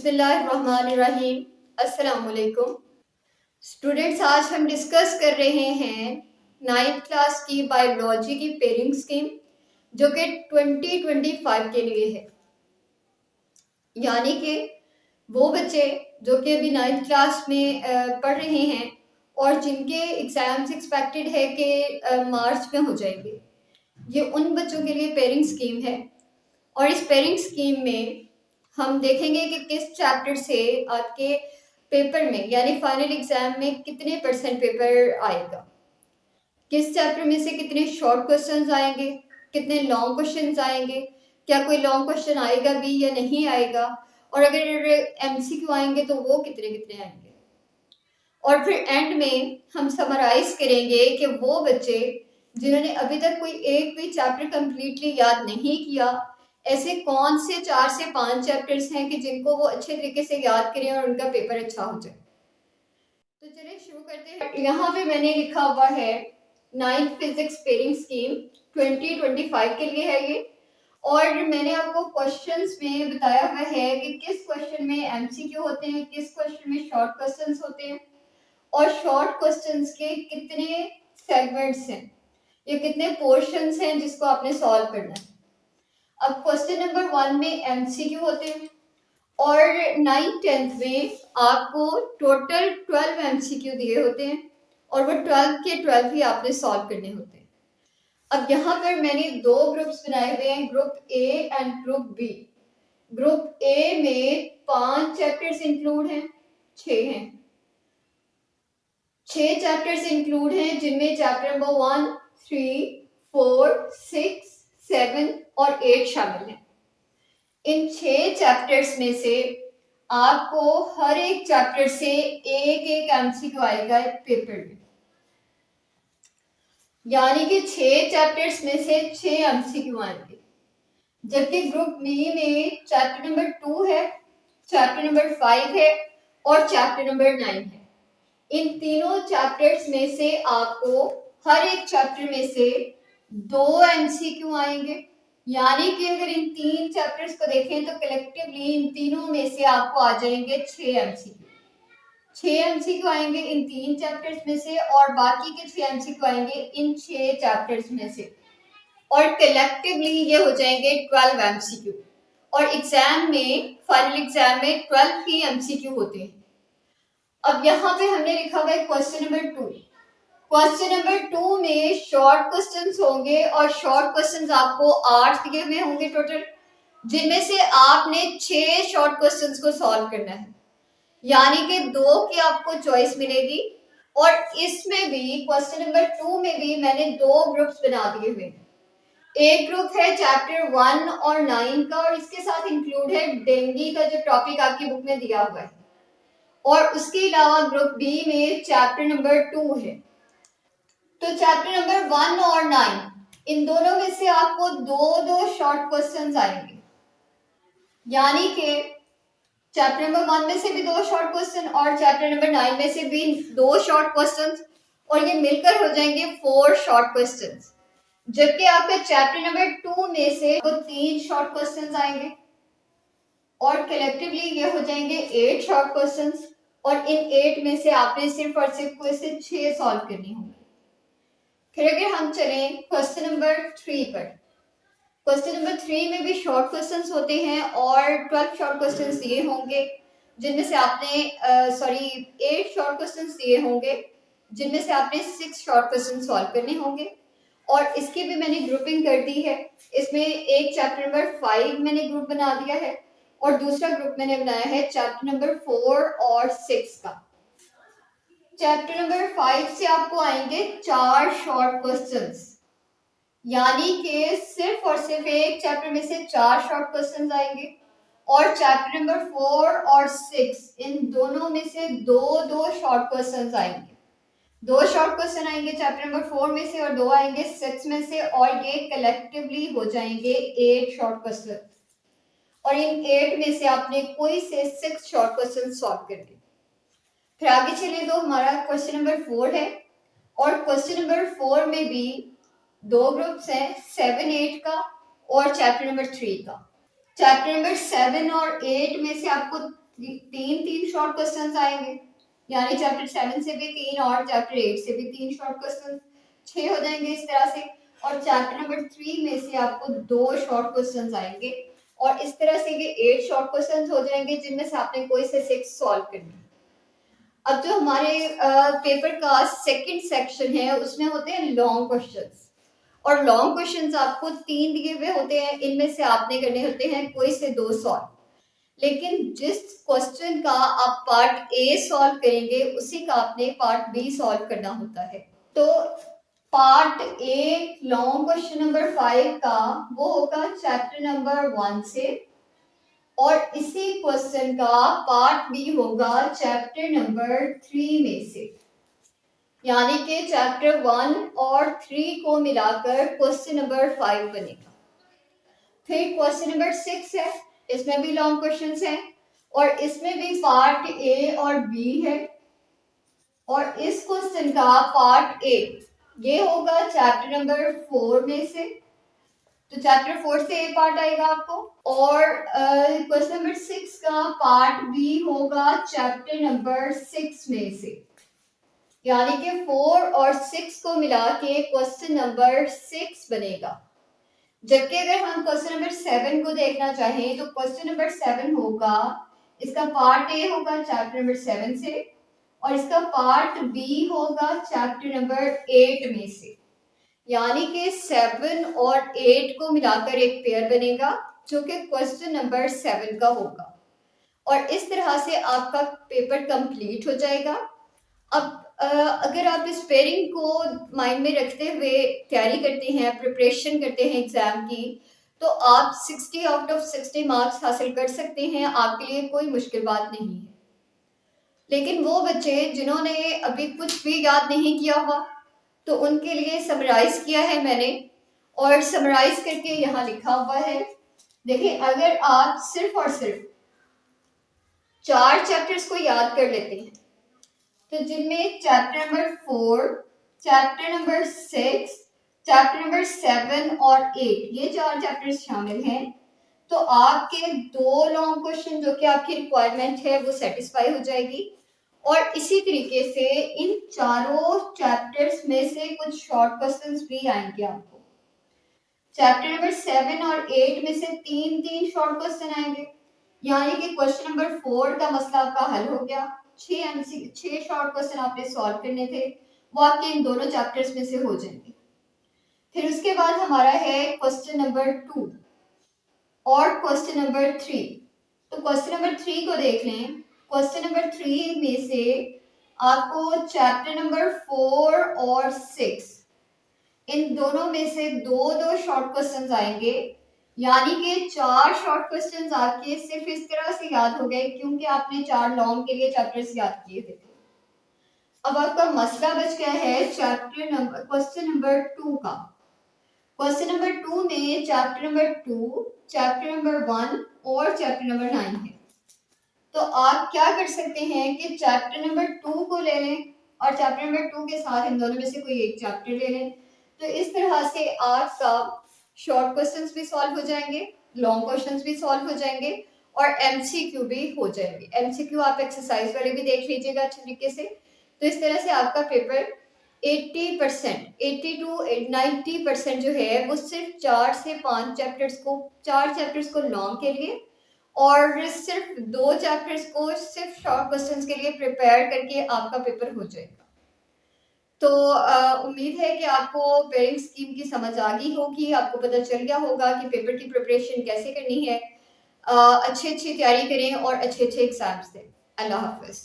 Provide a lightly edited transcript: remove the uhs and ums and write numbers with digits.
बिस्मिल्लाहिर्रहमानिर्रहीम। अस्सलाम वालेकुम स्टूडेंट्स, आज हम डिस्कस कर रहे हैं 9th क्लास की बायोलॉजी की पेयरिंग स्कीम जो कि 2025 के लिए है। यानी कि वो बच्चे जो कि अभी 9th क्लास में पढ़ रहे हैं और जिनके एग्ज़ाम्स एक्सपेक्टेड है कि मार्च में हो जाएंगे, ये उन बच्चों के लिए पेयरिंग स्कीम है। और इस पेयरिंग स्कीम में हम देखेंगे कि किस चैप्टर से आपके पेपर में यानी फाइनल एग्जाम में कितने परसेंट पेपर आएगा, किस चैप्टर में से कितने शॉर्ट क्वेश्चंस आएंगे, कितने लॉन्ग क्वेश्चंस आएंगे, क्या कोई लॉन्ग क्वेश्चन आएगा भी या नहीं आएगा, और अगर एमसीक्यू आएंगे तो वो कितने कितने आएंगे। और फिर एंड में हम समराइज करेंगे कि वो बच्चे जिन्होंने अभी तक कोई एक भी चैप्टर कंप्लीटली याद नहीं किया, ऐसे कौन से 4 से 5 चैप्टर्स हैं कि जिनको वो अच्छे तरीके से याद करें और उनका पेपर अच्छा हो जाए। तो चलिए शुरू करते हैं। यहाँ पे मैंने लिखा हुआ है 9th फिजिक्स पेयरिंग स्कीम 2025 के लिए है ये। और मैंने आपको क्वेश्चंस में बताया हुआ है कि किस क्वेश्चन में एमसीक्यू होते हैं, किस क्वेश्चन में शॉर्ट क्वेश्चंस होते हैं और शॉर्ट क्वेश्चंस के कितने सेगमेंट्स हैं या कितने पोर्शंस हैं जिसको आपने सॉल्व करना है। अब क्वेश्चन नंबर 1 में एमसीक्यू होते हैं और 9th 10th में आपको टोटल 12 एमसीक्यू दिए होते हैं और वो 12 के 12 ही आपने सॉल्व करने होते हैं। अब यहाँ पर मैंने 2 ग्रुप्स बनाए हुए हैं, group A and group B. Group A में 5 चैप्टर्स इंक्लूड हैं, 6 हैं, 6 चैप्टर्स इंक्लूड हैं जिनमें चैप्टर नंबर 1, 3, 4, 6, 7 और 8 शामिल हैं। इन 6 चैप्टर्स में से आपको हर एक चैप्टर से एक एक एमसीक्यू आएगा पेपर में, यानी कि 6 चैप्टर्स में से 6 एमसीक्यू आएंगे। जबकि ग्रुप बी में चैप्टर नंबर 2 है, चैप्टर नंबर 5 है और चैप्टर नंबर 9 है। इन तीनों चैप्टर्स में से आपको हर एक चैप्टर में से 2 एमसीक्यू आएंगे। यानी कि अगर इन 3 चैप्टर्स को देखें तो कलेक्टिवली इन तीनों में से आपको आ जाएंगे 6 एमसीक्यू। 6 एमसीक्यू आएंगे इन 3 चैप्टर्स में से और बाकी के 6 एमसीक्यू आएंगे इन 6 चैप्टर्स में से, और कलेक्टिवली ये हो जाएंगे 12 एमसीक्यू। और एग्जाम में, फाइनल एग्जाम में 12 ही एमसीक्यू होते हैं। अब यहाँ पे हमने लिखा हुआ है क्वेश्चन नंबर 2। क्वेश्चन नंबर 2 में शॉर्ट क्वेश्चंस होंगे और शॉर्ट क्वेश्चंस आपको 8 दिए हुए होंगे टोटल, जिनमें से आपने 6 शॉर्ट क्वेश्चंस को सॉल्व करना है। यानी कि 2 की आपको चॉइस मिलेगी। और इसमें भी क्वेश्चन नंबर 2 में भी मैंने 2 ग्रुप्स बना दिए हुए हैं। एक ग्रुप है चैप्टर 1 और 9 का और इसके साथ इंक्लूड है डेंगू का जो टॉपिक आपकी बुक में दिया हुआ है, और उसके अलावा ग्रुप बी में चैप्टर नंबर 2 है। तो चैप्टर नंबर 1 और 9 इन दोनों में से आपको 2 शॉर्ट क्वेश्चंस आएंगे। यानी कि चैप्टर नंबर 1 में से भी 2 शॉर्ट क्वेश्चन और चैप्टर नंबर 9 में से भी 2 शॉर्ट क्वेश्चंस, और ये मिलकर हो जाएंगे 4 शॉर्ट क्वेश्चंस। जबकि आपके चैप्टर नंबर 2 में से 3 शॉर्ट क्वेश्चंस आएंगे और कलेक्टिवली ये हो जाएंगे 8 शॉर्ट क्वेश्चंस, और इन 8 में से आपने सिर्फ और सिर्फ कोई से 6 सॉल्व करनी होंगी। फिर अगर हम चलें क्वेश्चन नंबर 3 पर, क्वेश्चन नंबर 3 में भी शॉर्ट क्वेश्चंस होते हैं और 12 शॉर्ट क्वेश्चंस दिए होंगे जिनमें से आपने 8 शॉर्ट क्वेश्चंस दिए होंगे जिनमें से आपने 6 शॉर्ट क्वेश्चन सॉल्व करने होंगे। और इसकी भी मैंने ग्रुपिंग कर दी है। इसमें एक चैप्टर नंबर 5 मैंने ग्रुप बना दिया है और दूसरा ग्रुप मैंने बनाया है चैप्टर नंबर 4 और 6 का। चैप्टर नंबर 5 से आपको आएंगे 4 शॉर्ट क्वेश्चंस, यानी कि सिर्फ और सिर्फ एक चैप्टर में से 4 शॉर्ट क्वेश्चंस आएंगे, और चैप्टर नंबर 4 और 6 इन दोनों में से 2 शॉर्ट क्वेश्चंस आएंगे। 2 शॉर्ट क्वेश्चन आएंगे चैप्टर नंबर 4 में से और 2 आएंगे 6 में से, और ये कलेक्टिवली हो जाएंगे 8 शॉर्ट क्वेश्चन। और इन 8 में से आपने कोई से 6 शॉर्ट क्वेश्चन सॉल्व करके फिर आगे चले तो हमारा क्वेश्चन नंबर 4 है। और क्वेश्चन नंबर 4 में भी 2 ग्रुप्स हैं, 7, 8 का और चैप्टर नंबर 3 का। चैप्टर नंबर 7 और 8 में से आपको तीन तीन शॉर्ट क्वेश्चंस आएंगे, यानी चैप्टर 7 से भी 3 और चैप्टर 8 से भी 3 शॉर्ट क्वेश्चन, 6 हो जाएंगे इस तरह से। और चैप्टर नंबर 3 में से आपको 2 शॉर्ट क्वेश्चंस आएंगे और इस तरह से ये 8 शॉर्ट क्वेश्चंस हो जाएंगे जिनमें से आपने कोई से 6 सॉल्व करने। अब जो हमारे पेपर का सेकंड सेक्शन है उसमें होते हैं लॉन्ग क्वेश्चंस, और लॉन्ग क्वेश्चंस आपको 3 दिए हुए होते हैं, इनमें से आपने करने होते हैं कोई से 2 सॉल्व। लेकिन जिस क्वेश्चन का आप पार्ट ए सॉल्व करेंगे उसी का आपने पार्ट बी सॉल्व करना होता है। तो part a long question number 5 का वो होगा चैप्टर नंबर 1 से, और इसी क्वेश्चन का पार्ट बी होगा चैप्टर नंबर 3 में से, यानी कि चैप्टर 1 और 3 को मिलाकर क्वेश्चन नंबर 5 बनेगा। फिर क्वेश्चन नंबर 6 है, इसमें भी लॉन्ग क्वेश्चंस हैं और इसमें भी पार्ट ए और बी है, और इस क्वेश्चन का पार्ट ए ये होगा चैप्टर नंबर 4 में से, तो चैप्टर 4 से ए पार्ट आएगा आपको। और क्वेश्चन नंबर 6 का पार्ट बी होगा चैप्टर नंबर 6 में से, यानी कि 4 और 6 को मिला के क्वेश्चन नंबर 6 बनेगा। जबकि अगर हम क्वेश्चन नंबर 7 को देखना चाहें तो क्वेश्चन नंबर 7 होगा, इसका पार्ट ए होगा चैप्टर नंबर 7 से और इसका पार्ट बी होगा चैप्टर नंबर 8 में से, यानी कि 7 और 8 को मिलाकर एक पेयर बनेगा जो कि क्वेश्चन नंबर 7 का होगा, और इस तरह से आपका पेपर कंप्लीट हो जाएगा। अब अगर आप इस पेयरिंग को माइंड में रखते हुए तैयारी करते हैं, प्रिपरेशन करते हैं एग्जाम की, तो आप 60 आउट ऑफ 60 मार्क्स हासिल कर सकते हैं, आपके लिए कोई मुश्किल बात नहीं है। लेकिन वो बच्चे जिन्होंने अभी कुछ भी याद नहीं किया हुआ, तो उनके लिए समराइज किया है मैंने, और समराइज करके यहाँ लिखा हुआ है। देखिए, अगर आप सिर्फ और सिर्फ 4 चैप्टर्स को याद कर लेते हैं, तो जिनमें chapter number 4, chapter number 6, chapter number 7 और 8 ये 4 चैप्टर्स शामिल हैं, तो आपके 2 लॉन्ग क्वेश्चन जो कि आपकी रिक्वायरमेंट है वो सेटिस्फाई हो जाएगी। और इसी तरीके से इन चारों चैप्टर्स में से कुछ शॉर्ट क्वेश्चंस भी आएंगे आपको। चैप्टर नंबर 7 और 8 में से 3 शॉर्ट क्वेश्चन आएंगे, यानी कि क्वेश्चन नंबर 4 का मसला आपका हल हो गया। 6 शॉर्ट क्वेश्चन आपने सॉल्व करने थे, वो आपके इन दोनों चैप्टर्स में से हो जाएंगे। फिर उसके बाद हमारा है क्वेश्चन नंबर 2 और क्वेश्चन नंबर 3। तो क्वेश्चन नंबर 3 को देख लें। क्वेश्चन नंबर 3 में से आपको चैप्टर नंबर 4 और 6 इन दोनों में से 2 शॉर्ट क्वेश्चंस आएंगे, यानी कि 4 शॉर्ट क्वेश्चंस आपके सिर्फ इस तरह से याद हो गए क्योंकि आपने 4 लॉन्ग के लिए चैप्टर्स याद किए थे। अब आपका मसला बच गया है क्वेश्चन नंबर 2 का। क्वेश्चन नंबर 2 में चैप्टर नंबर 2, चैप्टर नंबर 1 और चैप्टर नंबर 9 है। तो आप क्या कर सकते हैं कि चैप्टर नंबर 2 को ले लें और चैप्टर नंबर 2 के साथ इन दोनों में से कोई एक चैप्टर ले लें। तो इस तरह से आपका शॉर्ट क्वेश्चंस भी सॉल्व हो जाएंगे, लॉन्ग क्वेश्चंस भी सॉल्व हो जाएंगे और एमसीक्यू भी हो जाएंगे। एमसीक्यू आप एक्सरसाइज वाले भी देख लीजिएगा अच्छे तरीके से। तो इस तरह से आपका पेपर 80%, 80 to 90% जो है वो सिर्फ 4 से 5 चैप्टर्स को, 4 चैप्टर्स को लॉन्ग के लिए और सिर्फ 2 चैप्टर्स को सिर्फ शॉर्ट क्वेश्चंस के लिए प्रिपेयर करके आपका पेपर हो जाएगा। तो उम्मीद है कि आपको पेयरिंग स्कीम की समझ आ गई होगी, आपको पता चल गया होगा कि पेपर की प्रिपरेशन कैसे करनी है। अच्छी तैयारी करें और अच्छे एग्जाम्स दें। अल्लाह हाफिज़।